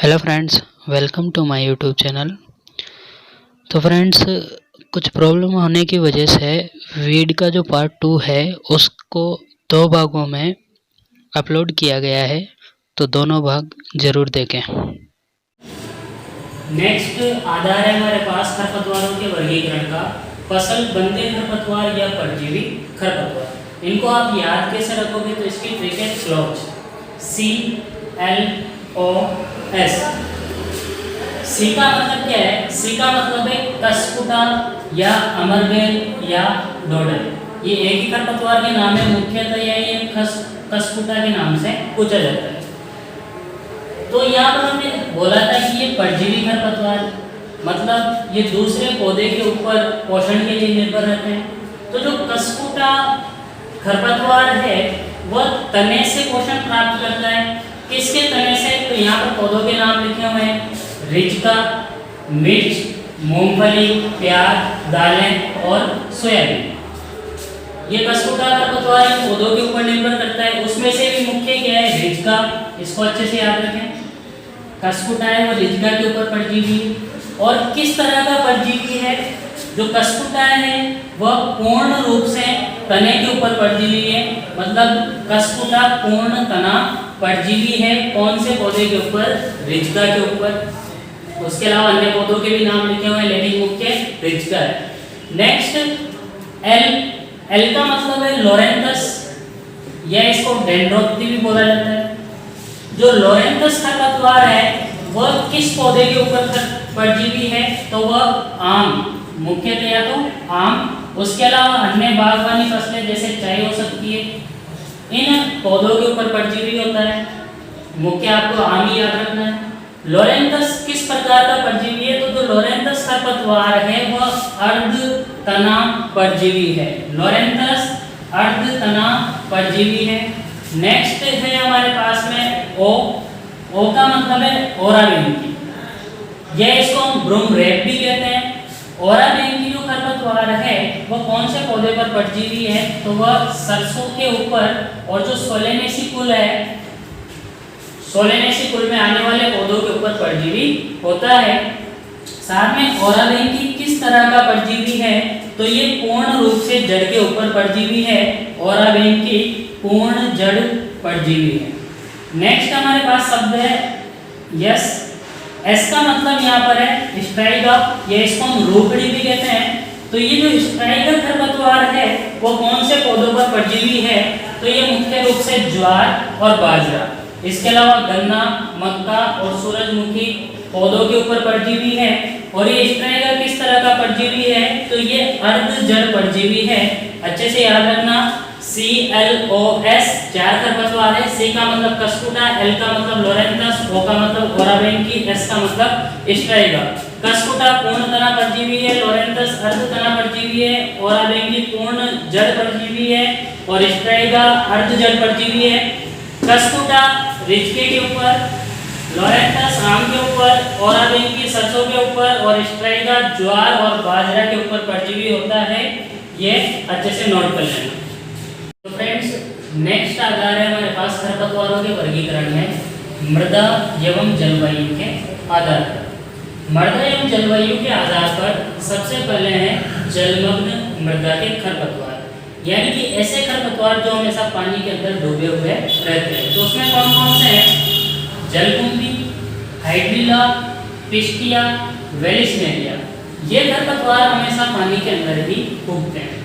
Hello friends, welcome to my YouTube channel. तो friends, कुछ problem होने की वजह से वीड का जो पार्ट 2 है उसको दो भागों में अपलोड किया गया है, तो दोनों भाग जरूर देखें। नेक्स्ट आधार है हमारे पास खरपतवारों के वर्गीकरण का। फसल बनते खरपतवार या परजीवी खरपतवार। इनको आप याद कैसे रखोगे तो इसकी ट्रिक है स्लोच, CLOS। सी का मतलब क्या है? सी का मतलब है कसपुटा या अमरबेल या डोडल। ये एक ही खरपतवार के नाम है, मुख्यतः ये कसपुटा के नाम से पूछा जाता है। तो यहाँ पर हमने बोला था कि ये परजीवी खरपतवार, मतलब ये दूसरे पौधे के ऊपर पोषण के लिए निर्भर रहते हैं। तो जो कसपुटा खरपतवार है वह तने से पोषण प्राप्त करता है। किसके तने से? तो यहाँ पर पौधों के नाम लिखे हुए हैं, रिचका, मिर्च, मूंगफली, प्याज, दालें और सोयाबीन। ये कसपुटा खरपतवार पौधों के ऊपर निर्भर करता है। उसमें से भी मुख्य क्या है? रिचका। इसको अच्छे से याद रखें। कसपुटा है वो रिचका के ऊपर परजीवी है। और किस तरह का परजीवी है? जो कसपुटा है वह पूर्ण रूप से तने के ऊपर परजीवी है, मतलब कसपुटा पूर्ण तना परजीवी है। कौन से पौधे के ऊपर? रिचका के ऊपर। उसके अलावा अन्य पौधों के भी नाम लिखे हुए हैं, लेकिन मुख्य रिचका है। नेक्स्ट एल का मतलब है लोरेंथस, या इसको डेंड्रोथी भी बोला जाता है। जो लोरेंथस खरपतवार है वह किस पौधे के ऊपर परजीवी है? तो वह आम, मुख्यतया तो आम। उसके अलावा अन्य बागवानी फसलें जैसे चाय हो सकती है, इन पौधों के ऊपर परजीवी होता है। मुख्य आपको आम ही याद रखना है। लोरेंथस किस प्रकार का परजीवी है? तो जो लोरेंथस खरपतवार है वह अर्ध तना परजीवी है। लोरेंथस अर्ध तना परजीवी है। नेक्स्ट है हमारे पास में ओ का मतलब है ओराबेंकी। यह इसको हम ब्रूम रेप भी कहते हैं। ओराबेंकी जो खरपतवार है वह कौन से पौधे पर परजीवी है? तो वह सरसों के ऊपर, और जो सोलेनेसी कुल है, सोलेनेसी कुल में आने वाले पौधों के ऊपर परजीवी होता है। साथ में ओराबेंकी किस तरह का परजीवी है? तो ये पूर्ण रूप से जड़ के ऊपर परजीवी है। ओराबेंकी पूर्ण जड़ परजीवी है। नेक्स्ट हमारे पास शब्द है यस। एस का मतलब यहाँ पर है स्ट्राइगा, ये इसको हम रोकड़ी भी कहते हैं। तो ये जो स्ट्राइगा खरपतवार है वो कौन से पौधों पर परजीवी है? तो ये मुख्य रूप से ज्वार और बाजरा, इसके अलावा गन्ना, मक्का और सूरजमुखी पौधों के ऊपर परजीवी है। और ये स्ट्राइगा किस तरह का परजीवी है? तो ये अर्ध जड़ परजीवी है। अच्छे से याद रखना, CLOS चार खरपतवार है। C का मतलब कसपुटा, L का मतलब लोरेंथस, O का मतलब ओराबेंकी, S का मतलब स्ट्राइगा। कसपुटा पूर्ण तना परजीवी है, लोरेंथस अर्ध तना परजीवी है, ओराबेंकी पूर्ण जड़ परजीवी है और स्ट्राइगा अर्ध जड़ परजीवी है। कसपुटा रिचके के ऊपर, लोरेंथस आम के ऊपर, ओराबेंकी सरसों के ऊपर और स्ट्राइगा ज्वार और बाजरा के ऊपर परजीवी होता है। ये अच्छे से नोट कर लेना। तो फ्रेंड्स, नेक्स्ट आधार है हमारे पास खरपतवारों के वर्गीकरण में मृदा एवं जलवायु के आधार पर। मृदा एवं जलवायु के आधार पर सबसे पहले है जलमग्न मृदा के खरपतवार, यानी कि ऐसे खरपतवार जो हमेशा पानी के अंदर डूबे हुए रहते हैं। तो उसमें कौन कौन से हैं? जलकुंभी, हाइड्रिला, पिस्टिया, वेलिस्नेरिया। ये खरपतवार हमेशा पानी के अंदर ही उगते हैं।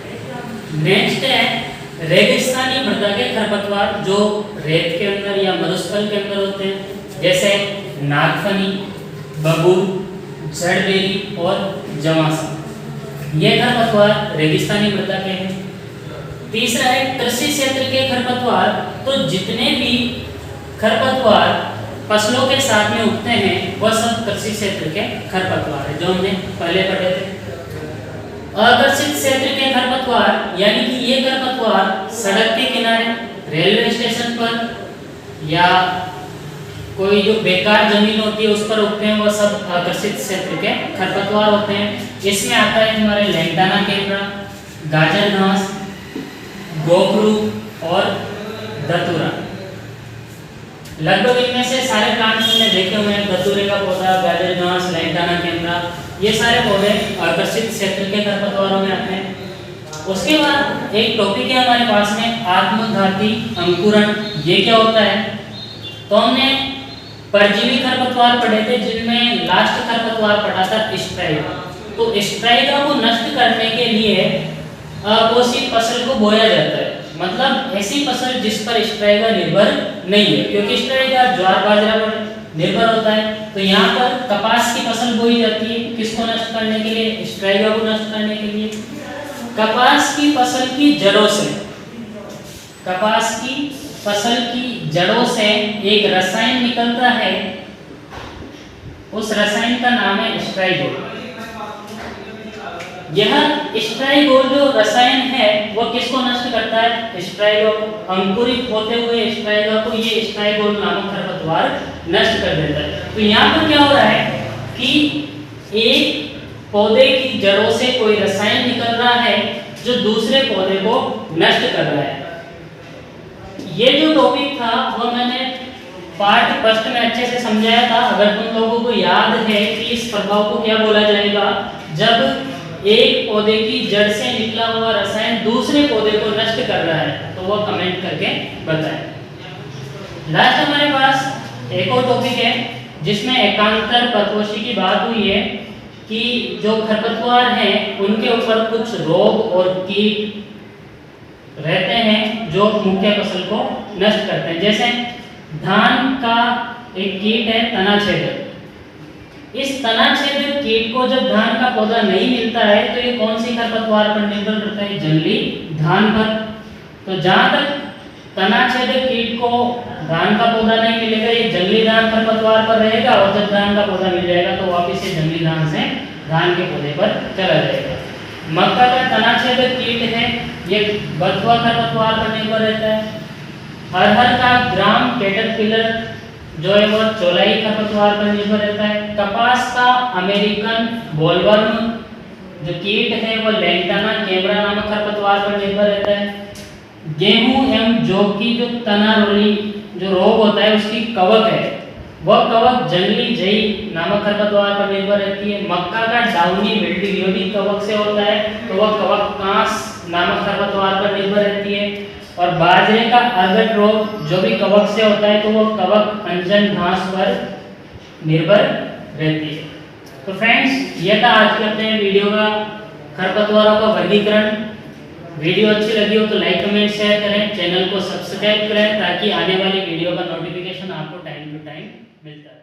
नेक्स्ट है रेगिस्तानी मृदा के खरपतवार, जो रेत के अंदर या मरुस्थल के अंदर होते हैं, जैसे नागफनी, बबूल, जड़बेरी और जवासन। ये खरपतवार रेगिस्तानी मृदा के हैं। तीसरा है कृषि क्षेत्र के खरपतवार। तो जितने भी खरपतवार फसलों के साथ में उगते हैं वह सब कृषि क्षेत्र के खरपतवार है, जो हमने पहले पढ़े थे। आकर्षित क्षेत्र के खरपतवार, यानी कि ये खरपतवार सड़क के किनारे, रेलवे स्टेशन पर या कोई जो बेकार जमीन होती है उस पर उगते हैं, वह सब आकर्षित क्षेत्र के खरपतवार होते हैं। इसमें आता है हमारे लेंटाना केमरा, गाजर घास, गोखरू और धतूरा। लगभग इनमें से सारे प्लांट्स हमने देखे हुए हैं। धतूरा ये सारे पौधे आकर्षित क्षेत्र के खरपतवारों में आते हैं। उसके बाद एक टॉपिक है हमारे पास में आत्मघाती अंकुरण। ये क्या होता है? तो हमने परजीवी खरपतवार पढ़े थे, जिनमें लास्ट खरपतवार पढ़ा था स्ट्राइगा। तो स्ट्राइगा को नष्ट करने के लिए अपोषित फसल को बोया जाता है, मतलब ऐसी फसल जिस पर स्ट्राइगा निर्भर नहीं है, क्योंकि स्ट्राइगा ज्वार बाजरा पर निर्भर होता है। तो यहाँ पर कपास की फसल बोई जाती है, किसको नष्ट करने के लिए? स्ट्राइगा को नष्ट करने के लिए। कपास की फसल की जड़ों से, कपास की फसल की जड़ों से एक रसायन निकलता है, उस रसायन का नाम है स्ट्राइगोल। यह स्ट्राइगोल जो रसायन है वो किसको नष्ट करता है? स्ट्राइगा को। अंकुरित होते हुए स्ट्राइगा को ये स्ट्राइगोल नामक खरपतवार नष्ट कर देता है। तो यहाँ पर क्या हो रहा है कि एक पौधे की जड़ों से कोई रसायन निकल रहा है जो दूसरे पौधे को नष्ट कर रहा है। ये जो टॉपिक था वो मैंने पार्ट फर्स्ट में अच्छे से समझाया था। अगर तुम लोगों को याद है कि इस प्रभाव को क्या बोला जाएगा, जब एक पौधे की जड़ से निकला हुआ रसायन दूसरे पौधे को नष्ट कर रहा है, तो वो कमेंट करके बताएं। लास्ट हमारे पास एक और टॉपिक है जिसमें एकांतर परपोषी की बात हुई है कि जो खरपतवार हैं उनके ऊपर कुछ रोग और कीट रहते हैं जो मुख्य फसल को नष्ट करते हैं। जैसे धान का एक कीट है तनाछेदक। इस तनाछेदक कीट को जब धान का पौधा नहीं मिलता है तो ये कौन सी खरपतवार पर निर्भर करता है? जंगली धान पर। तो जहाँ तक तनाछेदक कीट को धान का पौधा नहीं मिलेगा, ये जंगली धान खरपतवार पर रहेगा, और जब धान का पौधा मिल जाएगा तो वापिस से जंगली धान से धान के पौधे पर चला जाएगा। मक्का का तनाछेदक कीट है, ये बथुआ खरपतवार पर निर्भर रहता है। अरहर का ग्राम कैटरपिलर जो है वो चौलाई खरपतवार पर निर्भर रहता है। कपास का अमेरिकन बोलवर्म जो कीट है वो लैंटाना कैमरा नामक खरपतवार पर निर्भर रहता है। गेहूं एवं जौ की जो तना रोली जो रोग होता है उसकी कवक है, वह कवक जंगली जई नामक खरपतवार पर निर्भर रहती है। मक्का का डाउनी मिल्ड्यू जो भी कवक से होता है तो वह कवक कांस नामक खरपतवार पर निर्भर रहती है। और बाजरे का अर्गट रोग जो भी कवक से होता है तो वो कवक अंजन घास पर निर्भर रहती है। तो फ्रेंड्स, यह था आज के अपने वीडियो का खरपतवारों का वर्गीकरण। वीडियो अच्छी लगी हो तो लाइक कमेंट शेयर करें, चैनल को सब्सक्राइब करें ताकि आने वाली वीडियो का नोटिफिकेशन आपको टाइम टू टाइम मिलता है।